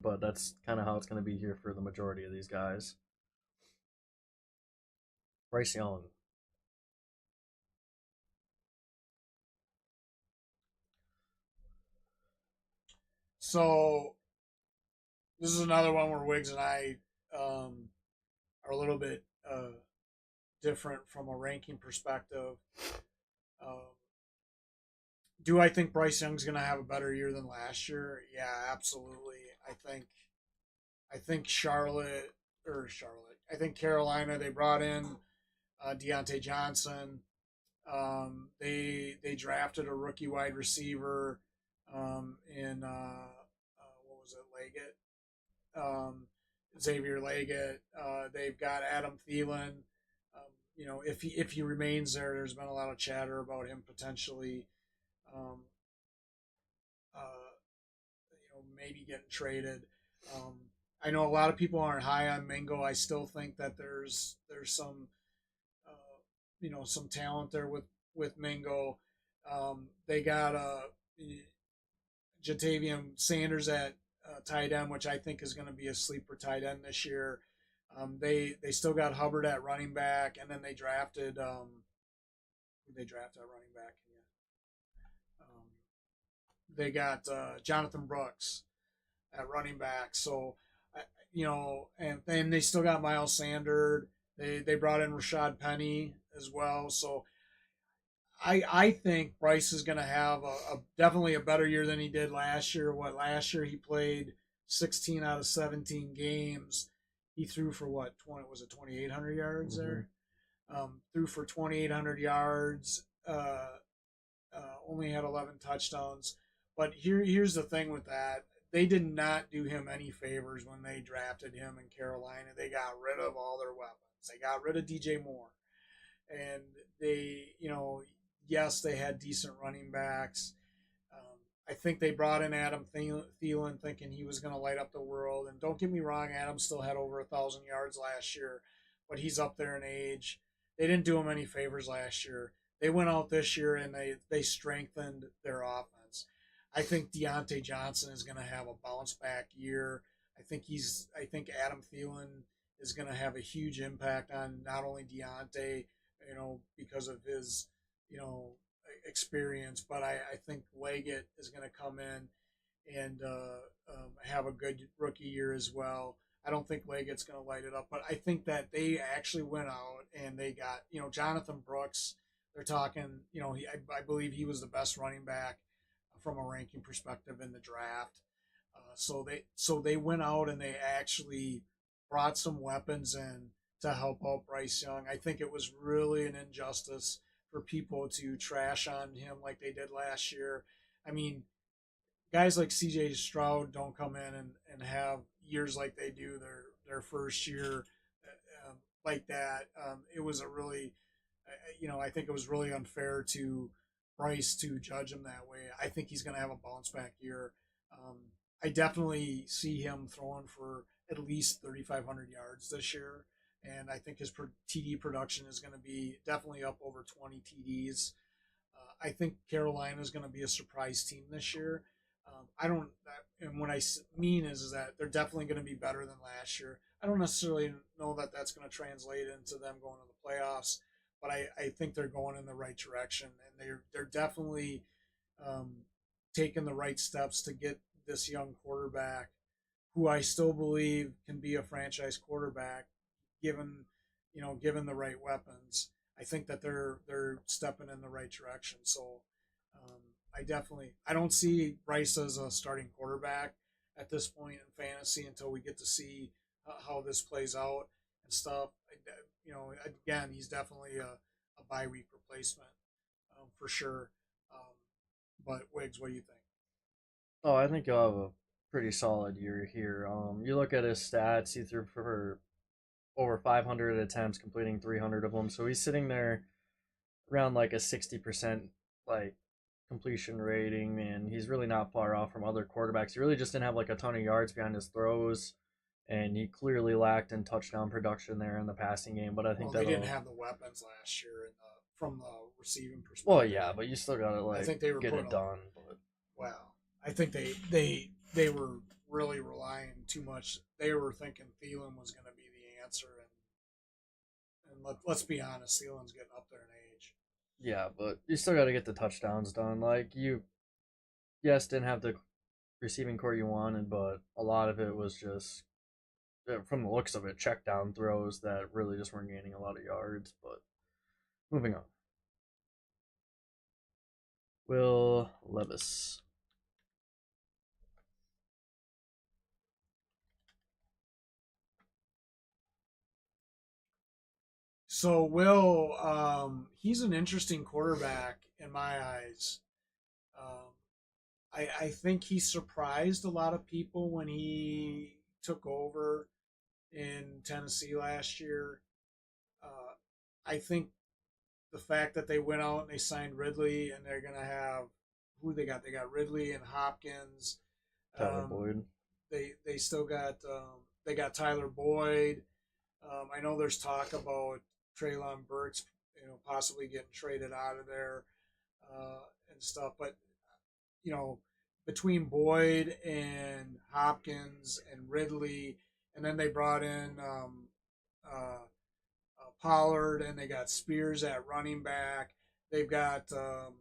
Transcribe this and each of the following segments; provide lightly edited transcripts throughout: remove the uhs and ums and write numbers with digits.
but that's kind of how it's going to be here for the majority of these guys. Bryce Young. So this is another one where Wiggs and I um, are a little bit different from a ranking perspective. Um, do I think Bryce Young's going to have a better year than last year? Yeah, absolutely. I think Charlotte. I think Carolina. They brought in Deontay Johnson. They drafted a rookie wide receiver in what was it, Leggett, Xavier Leggett. They've got Adam Thielen. If he remains there, there's been a lot of chatter about him potentially, um, maybe getting traded. Um, I know a lot of people aren't high on Mingo. I still think that there's some some talent there with Mingo. They got Jatavian Sanders at tight end, which I think is going to be a sleeper tight end this year. They still got Hubbard at running back, and then they drafted who they drafted at running back. Um, they got Jonathan Brooks at running back. So, and then they still got Miles Sanders. They brought in Rashad Penny as well. So I think Bryce is going to have a definitely a better year than he did last year. What last year he played 16 out of 17 games. He threw for what 20 was it 2,800 yards there? Threw for 2,800 yards. Only had 11 touchdowns. But here's the thing with that. They did not do him any favors when they drafted him in Carolina. They got rid of all their weapons. They got rid of DJ Moore. And yes, they had decent running backs. I think they brought in Adam Thielen thinking he was going to light up the world. And don't get me wrong, Adam still had over 1,000 yards last year, but he's up there in age. They didn't do him any favors last year. They went out this year and they strengthened their offense. I think Deontay Johnson is going to have a bounce back year. I think Adam Thielen is going to have a huge impact on not only Deontay, because of his, you know, experience, but I think Leggett is going to come in and have a good rookie year as well. I don't think Leggett's going to light it up, but I think that they actually went out and they got, Jonathan Brooks. They're talking, I believe he was the best running back from a ranking perspective in the draft. So they went out and they actually brought some weapons in to help out Bryce Young. I think it was really an injustice for people to trash on him like they did last year. I mean, guys like CJ Stroud don't come in and have years like they do their first year like that. It was a really, I think it was really unfair to Bryce to judge him that way. I think he's going to have a bounce back year. Um, I definitely see him throwing for at least 3,500 yards this year. And I think his TD production is going to be definitely up over 20 TDs. I think Carolina is going to be a surprise team this year. I don't, and what I mean is that they're definitely going to be better than last year. I don't necessarily know that that's going to translate into them going to the playoffs, but I think they're going in the right direction, and they're definitely um, taking the right steps to get this young quarterback, who I still believe can be a franchise quarterback, given given the right weapons. I think that they're stepping in the right direction. So um, I don't see Bryce as a starting quarterback at this point in fantasy until we get to see how this plays out and stuff. Again, he's definitely a bye week replacement for sure. Um, but Wiggs, what do you think? Oh, I think he'll have a pretty solid year here. You look at his stats; he threw for over 500 attempts, completing 300 of them. So he's sitting there around like a 60% like completion rating, and he's really not far off from other quarterbacks. He really just didn't have like a ton of yards behind his throws, and he clearly lacked in touchdown production there in the passing game. But I think Well, they didn't that'll. have the weapons last year from the receiving Well, perspective. yeah, but you still gotta I like think they were get put it up. done. But Wow. I think they were really relying too much. They were thinking Thielen was going to be the answer, and let's be honest, Thielen's getting up there in age. Yeah, but you still got to get the touchdowns done. Like you, yes, didn't have the receiving core you wanted, but a lot of it was just from the looks of it, check down throws that really just weren't gaining a lot of yards. But moving on, Will Levis. So Will, he's an interesting quarterback in my eyes. Um, I think he surprised a lot of people when he took over in Tennessee last year. Uh, I think the fact that they went out and they signed Ridley and they're gonna have who they got? They got Ridley and Hopkins. Tyler Um, Boyd. they still got they got Tyler Boyd. I know there's talk about Traylon Burks, possibly getting traded out of there and stuff. But you know, between Boyd and Hopkins and Ridley, and then they brought in Pollard, and they got Spears at running back. They've got a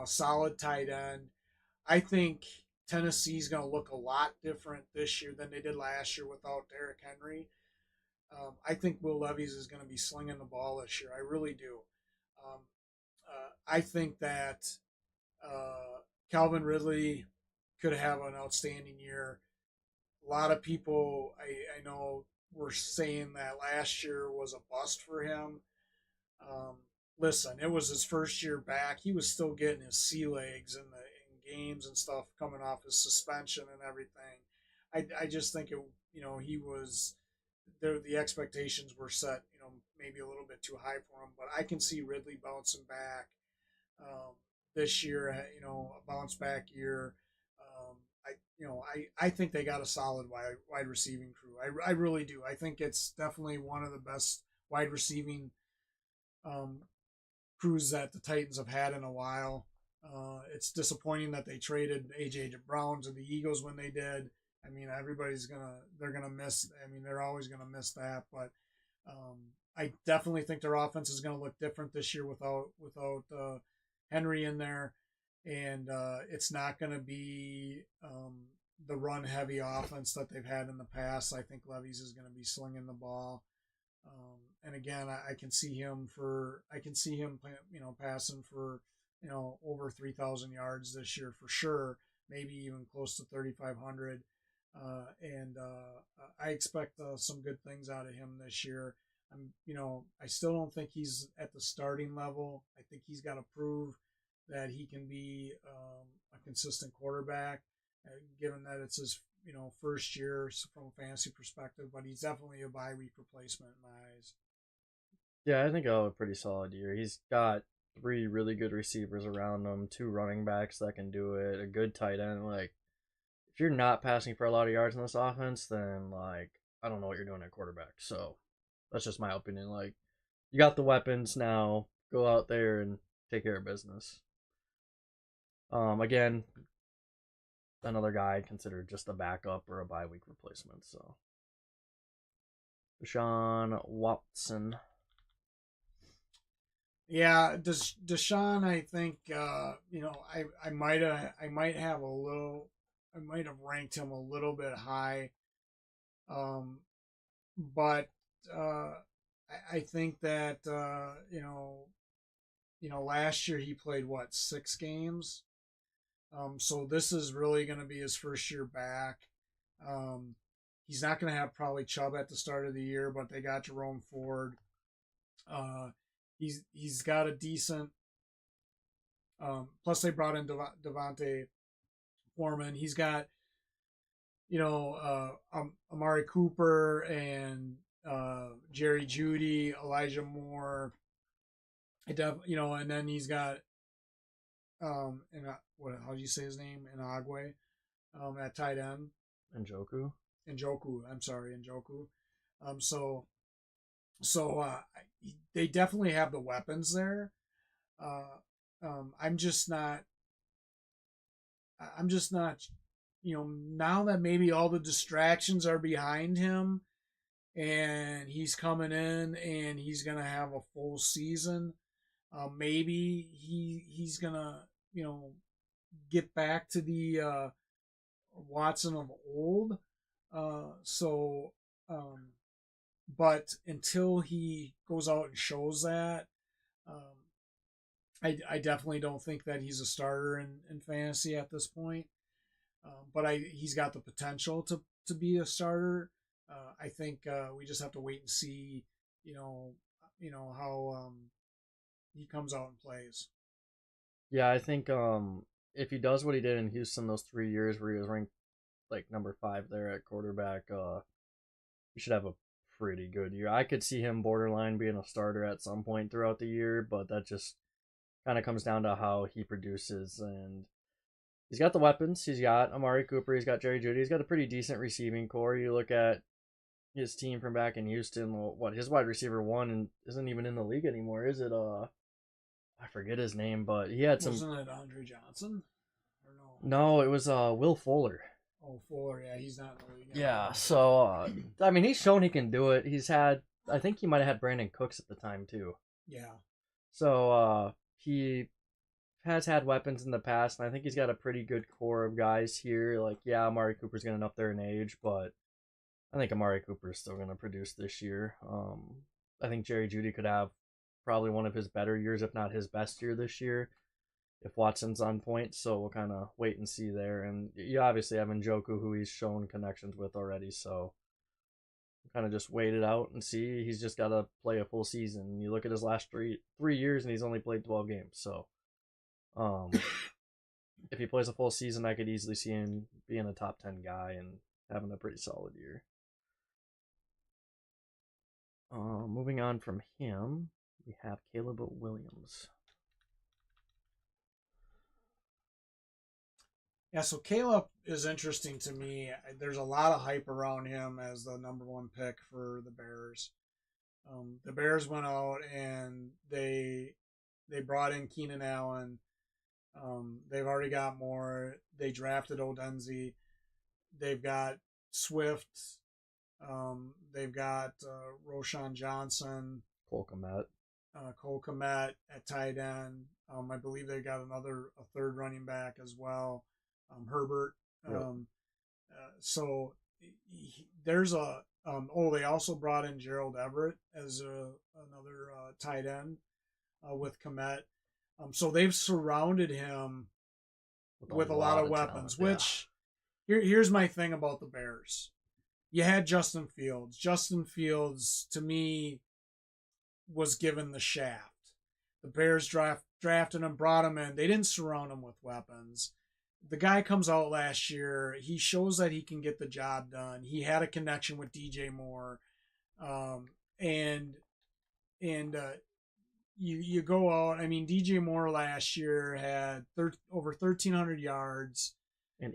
solid tight end. I think Tennessee's going to look a lot different this year than they did last year without Derrick Henry. I think Will Levis is going to be slinging the ball this year. I really do. Um, I think that Calvin Ridley could have an outstanding year. A lot of people I know were saying that last year was a bust for him. Um, Listen, it was his first year back. He was still getting his sea legs in games and stuff coming off his suspension and everything. I just think he was there. The expectations were set maybe a little bit too high for him. But I can see Ridley bouncing back um, this year. A bounce back year. I think they got a solid wide receiving crew. I really do. I think it's definitely one of the best wide receiving um, crews that the Titans have had in a while. It's disappointing that they traded AJ Brown to the Eagles when they did. I mean, they're gonna miss. I mean, they're always gonna miss that. But I definitely think their offense is gonna look different this year without Henry in there, and it's not gonna be the run heavy offense that they've had in the past. I think Levis is gonna be slinging the ball. And again, I can see him passing for over 3,000 yards this year for sure, maybe even close to 3,500. And I expect some good things out of him this year. I still don't think he's at the starting level. I think he's got to prove that he can be a consistent quarterback, given that it's his first year from a fantasy perspective, but he's definitely a bye week replacement in my eyes. Yeah, I think I'll have a pretty solid year. He's got three really good receivers around him, two running backs that can do it, a good tight end. Like, if you're not passing for a lot of yards in this offense, then like I don't know what you're doing at quarterback. So that's just my opinion. Like, you got the weapons now. Go out there and take care of business. Again, another guy considered just a backup or a bye week replacement. So Deshaun Watson. Yeah, Deshaun, I think I might have ranked him a little bit high, um, but I think that last year he played what 6 games, so this is really going to be his first year back. Um, he's not going to have probably Chubb at the start of the year, but they got Jerome Ford. Uh, he's got a decent. Plus, they brought in Devontae Foreman. He's got Amari Cooper and Jerry Judy, Elijah Moore. And then he's got and what how do you say his name? Inagwe at tight end. Njoku. Njoku. I'm sorry, Njoku. Um, so so they definitely have the weapons there. Uh, I'm just not now that maybe all the distractions are behind him and he's coming in and he's going to have a full season, maybe he's going to, get back to the Watson of old. So, but until he goes out and shows that, um, I definitely don't think that he's a starter in fantasy at this point. But he's got the potential to be a starter. I think we just have to wait and see, you know, how he comes out and plays. Yeah, I think if he does what he did in Houston those 3 years where he was ranked like number 5 there at quarterback, he should have a pretty good year. I could see him borderline being a starter at some point throughout the year, but that just kind of comes down to how he produces. And he's got the weapons. He's got Amari Cooper. He's got Jerry Jeudy. He's got a pretty decent receiving core. You look at his team from back in Houston. What his wide receiver one and isn't even in the league anymore, is it? I forget his name, but he had some. Wasn't it Andre Johnson? Or no? No, it was Will Fuller. Oh, Fuller. Yeah, he's not in the league Yeah, anymore. so I mean, he's shown he can do it. He's had, I think he might have had Brandon Cooks at the time too. Yeah. So he has had weapons in the past, and I think he's got a pretty good core of guys here. Like, yeah, Amari Cooper's getting up there in age, but I think Amari Cooper is still going to produce this year. I think Jerry Jeudy could have probably one of his better years, if not his best year this year, if Watson's on point. So we'll kind of wait and see there. And you obviously have Njoku, who he's shown connections with already. So kind of just wait it out and see. He's just got to play a full season. You look at his last three years, and he's only played 12 games. So um, if he plays a full season, I could easily see him being a top 10 guy and having a pretty solid year. Moving on from him, we have Caleb Williams. Yeah, so Caleb is interesting to me. There's a lot of hype around him as the number one pick for the Bears. The Bears went out and they brought in Keenan Allen. They've already got more. They drafted Odenzi. They've got Swift. They've got Roshan Johnson, Cole Kmet. Cole Kmet at tight end. I believe they got a third running back as well, Herbert. Yep. So there's a they also brought in Gerald Everett as another tight end with Kmet. So they've surrounded him with a lot of weapons. Talent, which here's my thing about the Bears. You had Justin Fields. Justin Fields, to me, was given the shaft. The Bears drafted him, brought him in. They didn't surround him with weapons. The guy comes out last year. He shows that he can get the job done. He had a connection with DJ Moore, and you go out. I mean, DJ Moore last year had over 1,300 yards and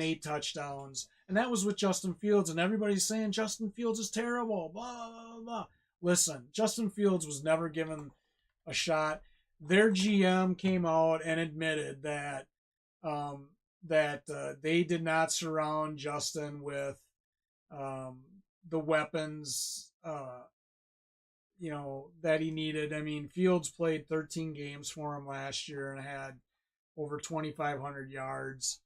8 touchdowns. And that was with Justin Fields. And everybody's saying Justin Fields is terrible. Blah, blah, blah, blah. Listen, Justin Fields was never given a shot. Their GM came out and admitted that they did not surround Justin with the weapons that he needed. I mean, Fields played 13 games for him last year and had over 2,500 yards.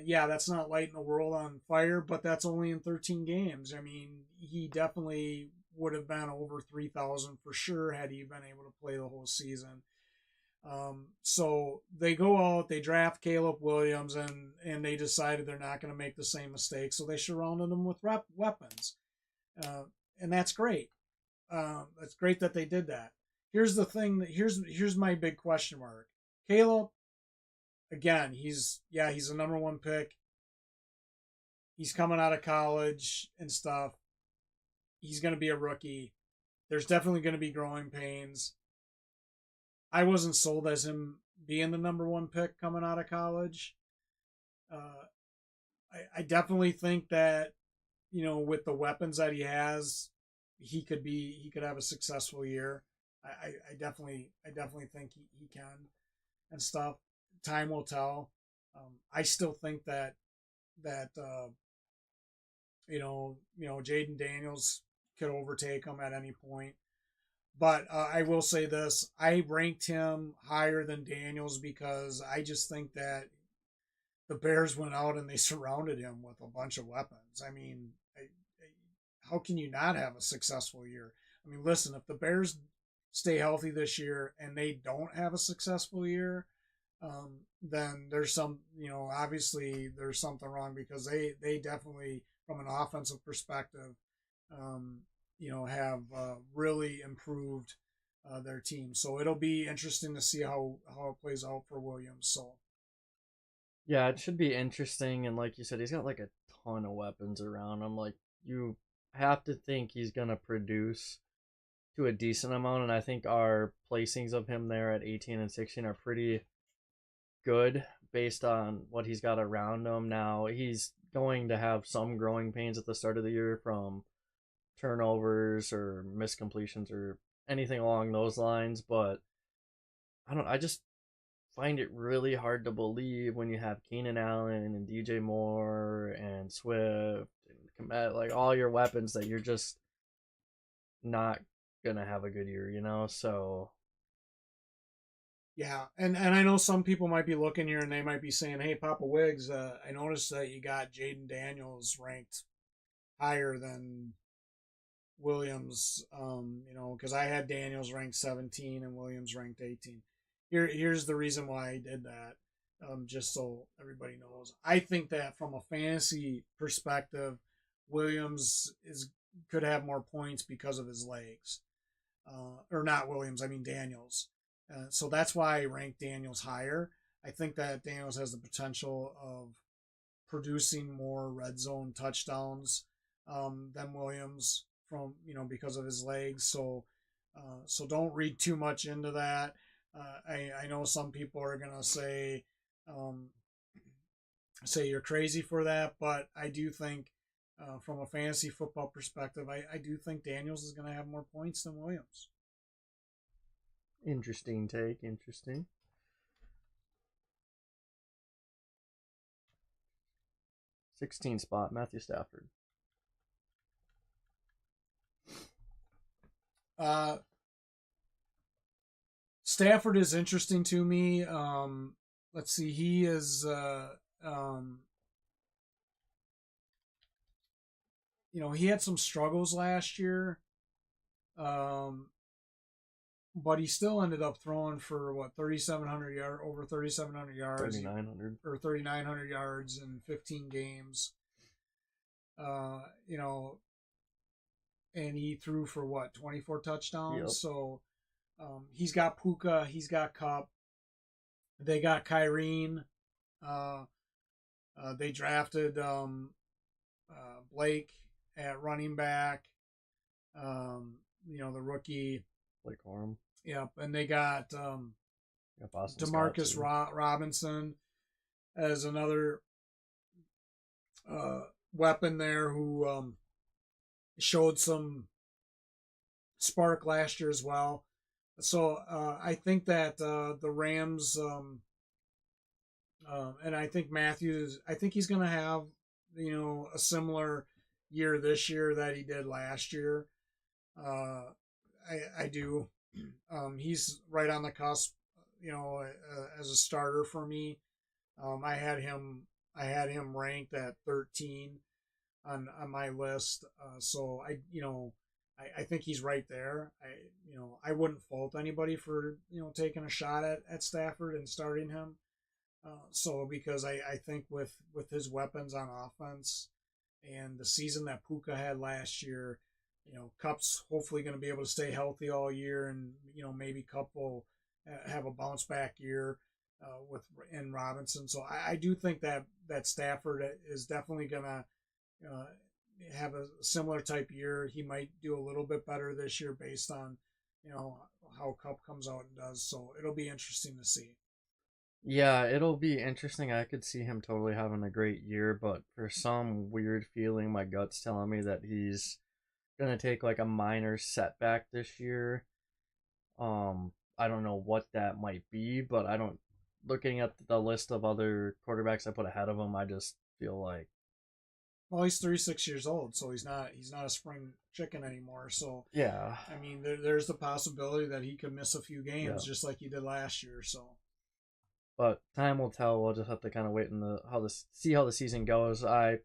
Yeah, that's not lighting the world on fire, but that's only in 13 games. I mean, he definitely would have been over 3,000 for sure had he been able to play the whole season. So they go out, they draft Caleb Williams, and they decided they're not going to make the same mistake, so they surrounded him with weapons. And that's great. It's great that they did that. Here's the thing. Here's my big question mark. Caleb, again, he's a number one pick. He's coming out of college and stuff. He's going to be a rookie. There's definitely going to be growing pains. I wasn't sold as him being the number one pick coming out of college. I definitely think that, with the weapons that he has, he could have a successful year. I definitely think he can and stuff. Time will tell. I still think that that Jaden Daniels could overtake him at any point. But I will say this: I ranked him higher than Daniels because I just think that the Bears went out and they surrounded him with a bunch of weapons. I mean, how can you not have a successful year? I mean, listen, if the Bears stay healthy this year and they don't have a successful year, then there's obviously there's something wrong because they definitely, from an offensive perspective, have really improved their team. So it'll be interesting to see how it plays out for Williams. So Yeah, it should be interesting. And like you said, he's got like a ton of weapons around him. Like, you have to think he's going to produce to a decent amount. And I think our placings of him there at 18 and 16 are pretty good based on what he's got around him. Now, he's going to have some growing pains at the start of the year from turnovers or miscompletions or anything along those lines. But I just find it really hard to believe when you have Keenan Allen and DJ Moore and Swift and Komet, like all your weapons, that you're just not gonna have a good year, So yeah, and I know some people might be looking here and they might be saying, "Hey, Papa Wiggs, I noticed that you got Jaden Daniels ranked higher than Williams, because I had Daniels ranked 17 and Williams ranked 18. Here's the reason why I did that, just so everybody knows. I think that from a fantasy perspective, Williams could have more points because of his legs, or not Williams. I mean Daniels. So that's why I ranked Daniels higher. I think that Daniels has the potential of producing more red zone touchdowns than Williams because of his legs. So don't read too much into that. I know some people are gonna um, say you're crazy for that, but I do think from a fantasy football perspective, I do think Daniels is gonna have more points than Williams. interesting take, interesting. 16 spot, Matthew Stafford. Uh, Stafford is interesting to me. Let's see, he is he had some struggles last year, um, but he still ended up throwing for what 3,700 yards, 3,900. or 3,900 yards in 15 games. Uh, you know, and he threw for what 24 touchdowns. Yep. So he's got Puka, he's got Cup, they got Kyrene. Uh, they drafted Blake at running back. The rookie. Blake Corum. Yep, and they got Boston Demarcus Robinson as another weapon there who showed some spark last year as well. So I think that the Rams, and I think Matthews, I think he's going to have a similar year this year that he did last year. I do. He's right on the cusp, as a starter for me. I had him ranked at 13 on my list. So I think he's right there. I wouldn't fault anybody for taking a shot at Stafford and starting him. So because I think with his weapons on offense and the season that Puka had last year, Cup's hopefully going to be able to stay healthy all year, and maybe Cup will have a bounce back year in Robinson. So I do think that Stafford is definitely going to have a similar type year. He might do a little bit better this year based on how Cup comes out and does. So it'll be interesting to see. Yeah, it'll be interesting. I could see him totally having a great year, but for some weird feeling, my gut's telling me that he's gonna take like a minor setback this year. I don't know what that might be, but I don't. Looking at the list of other quarterbacks I put ahead of him, I just feel like. Well, he's 36 years old, so he's not a spring chicken anymore. So Yeah. I mean, there's the possibility that he could miss a few Yeah. games just like he did last year. So But time will tell. We'll just have to kind of wait and see how the season goes. I